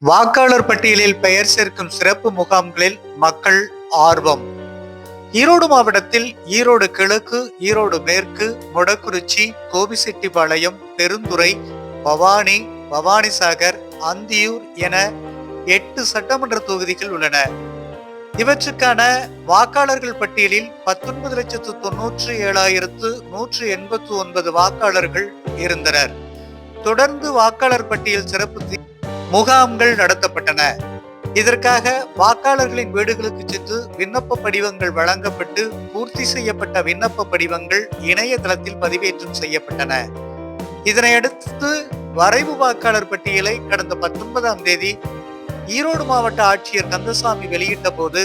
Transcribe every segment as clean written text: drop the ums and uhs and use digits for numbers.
வாக்காளர் பட்டியலில் பெயர் சேர்க்கும் சிறப்பு முகாம்களில் மக்கள் ஆர்வம். ஈரோடு மாவட்டத்தில் ஈரோடு கிழக்கு, ஈரோடு மேற்கு, மொடக்குறிச்சி, கோபிசெட்டிப்பாளையம், பெருந்துறை, பவானி, பவானிசாகர், அந்தியூர் என 8 சட்டமன்ற தொகுதிகள் உள்ளன. இவற்றுக்கான வாக்காளர்கள் பட்டியலில் 19,97,189 வாக்காளர்கள் இருந்தனர். தொடர்ந்து வாக்காளர் பட்டியல் சிறப்பு முகாம்கள் நடத்தப்பட்டன. இதற்காக வாக்காளர்களின் வீடுகளுக்கு சென்று விண்ணப்ப படிவங்கள் வழங்கப்பட்டு பூர்த்தி செய்யப்பட்ட விண்ணப்ப படிவங்கள் இணையதளத்தில் பதிவேற்றம் செய்யப்பட்டன. இதனையடுத்து வரைவு வாக்காளர் பட்டியலை கடந்த 19ஆம் தேதி ஈரோடு மாவட்ட ஆட்சியர் கந்தசாமி வெளியிட்ட போது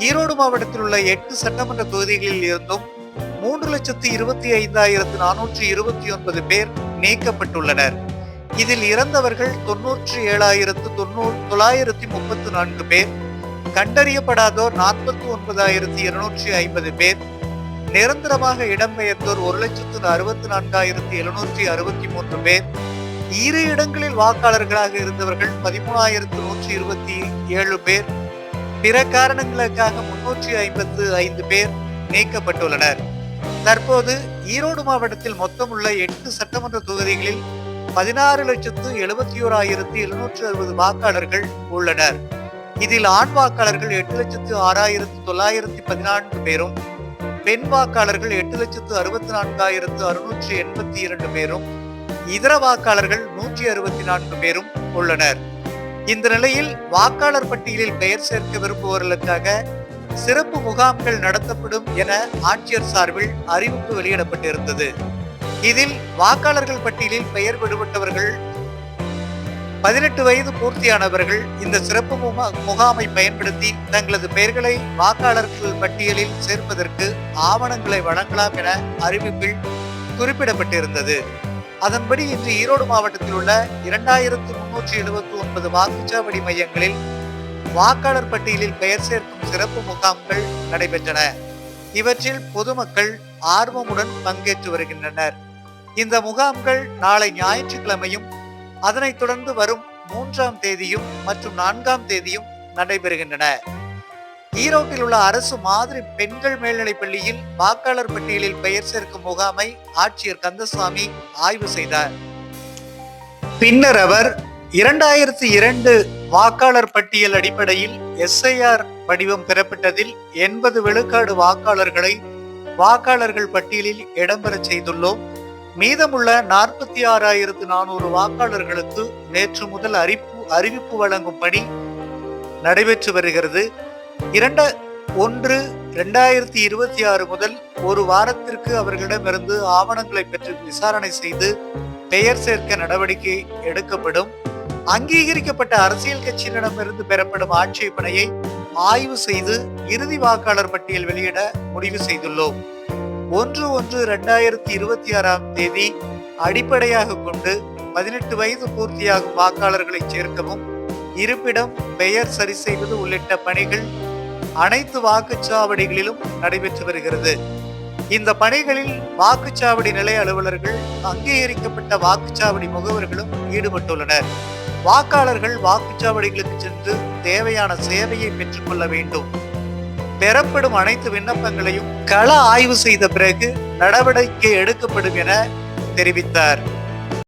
ஈரோடு மாவட்டத்தில் உள்ள 8 சட்டமன்ற தொகுதிகளில் இருந்தும் 3,25,429 பேர் நீக்கப்பட்டுள்ளனர். இதில் இறந்தவர்கள் 97,934 பேர், கண்டறியப்படாதோர் 49,250 பேர், நிரந்தரமாக இடம்பெயர்ந்தோர் 1,64,763 பேர், இரு இடங்களில் வாக்காளர்களாக இருந்தவர்கள் 13,127 பேர், பிற காரணங்களுக்காக 355 பேர் நீக்கப்பட்டுள்ளனர். தற்போது ஈரோடு மாவட்டத்தில் மொத்தம் உள்ள 8 சட்டமன்ற தொகுதிகளில் 16,71,760 வாக்காளர்கள் உள்ளனர். இதில் ஆண் வாக்காளர்கள் 8,06,914 பேரும், பெண் வாக்காளர்கள் 8,64,682 பேரும், இதர வாக்காளர்கள் 164 பேரும் உள்ளனர். இந்த நிலையில் வாக்காளர் பட்டியலில் பெயர் சேர்க்க விரும்புபவர்களுக்காக சிறப்பு முகாம்கள் நடத்தப்படும் என ஆட்சியர் சார்பில் அறிவிப்பு வெளியிடப்பட்டிருந்தது. இதில் வாக்காளர்கள் பட்டியலில் பெயர் விடுபட்டவர்கள் 18 வயது பூர்த்தியானவர்கள் இந்த சிறப்பு முகாமை பயன்படுத்தி தங்களது பெயர்களை வாக்காளர்கள் பட்டியலில் சேர்ப்பதற்கு ஆவணங்களை வழங்கலாம் என அறிவிப்பில் குறிப்பிடப்பட்டிருந்தது. அதன்படி இன்று ஈரோடு மாவட்டத்தில் உள்ள 2,379 வாக்குச்சாவடி மையங்களில் வாக்காளர் பட்டியலில் பெயர் சேர்க்கும் சிறப்பு முகாம்கள் நடைபெற்றன. இவற்றில் பொதுமக்கள் ஆர்வமுடன் பங்கேற்று வருகின்றனர். இந்த முகாம்கள் நாளை ஞாயிற்றுக்கிழமையும் அதனைத் தொடர்ந்து வரும் 3ஆம் தேதியும் மற்றும் 4ஆம் தேதியும் நடைபெறுகின்றன. ஈரோட்டில் உள்ள அரசு மாதிரி பெண்கள் மேல்நிலைப் பள்ளியில் வாக்காளர் பட்டியலில் பெயர் சேர்க்கும் முகாமை ஆட்சியர் கந்தசாமி ஆய்வு செய்தார். பின்னர் அவர் 2002 வாக்காளர் பட்டியல் அடிப்படையில் SIR படிவம் பெறப்பட்டதில் 80 விழுக்காடு வாக்காளர்களை வாக்காளர்கள் பட்டியலில் இடம்பெற செய்துள்ளோம். மீதமுள்ள 46,400 வாக்காளர்களுக்கு நேற்று முதல் அறிவிப்பு வழங்கும் பணி நடைபெற்று வருகிறது. 1/2026 முதல் ஒரு வாரத்திற்கு அவர்களிடமிருந்து ஆவணங்களை பெற்று விசாரணை செய்து பெயர் சேர்க்க நடவடிக்கை எடுக்கப்படும். அங்கீகரிக்கப்பட்ட அரசியல் கட்சியினரிடமிருந்து பெறப்படும் ஆட்சேபனையை ஆய்வு செய்து இறுதி வாக்காளர் பட்டியல் வெளியிட முடிவு செய்துள்ளோம். 1/1/2026 தேதி அடிப்படையாக கொண்டு 18 வயது பூர்த்தியாகும் வாக்காளர்களை சேர்க்கவும், இருப்பிடம், பெயர் சரி செய்வது உள்ளிட்ட பணிகள் அனைத்து வாக்குச்சாவடிகளிலும் நடைபெற்று வருகிறது. இந்த பணிகளில் வாக்குச்சாவடி நிலைய அலுவலர்கள், அங்கீகரிக்கப்பட்ட வாக்குச்சாவடி முகவர்களும் ஈடுபட்டுள்ளனர். வாக்காளர்கள் வாக்குச்சாவடிகளுக்கு சென்று தேவையான சேவையை பெற்றுக் கொள்ள வேண்டும். பெறப்படும் அனைத்து விண்ணப்பங்களையும் கள ஆய்வு செய்த பிறகு நடவடிக்கை எடுக்கப்படும் என தெரிவித்தார்.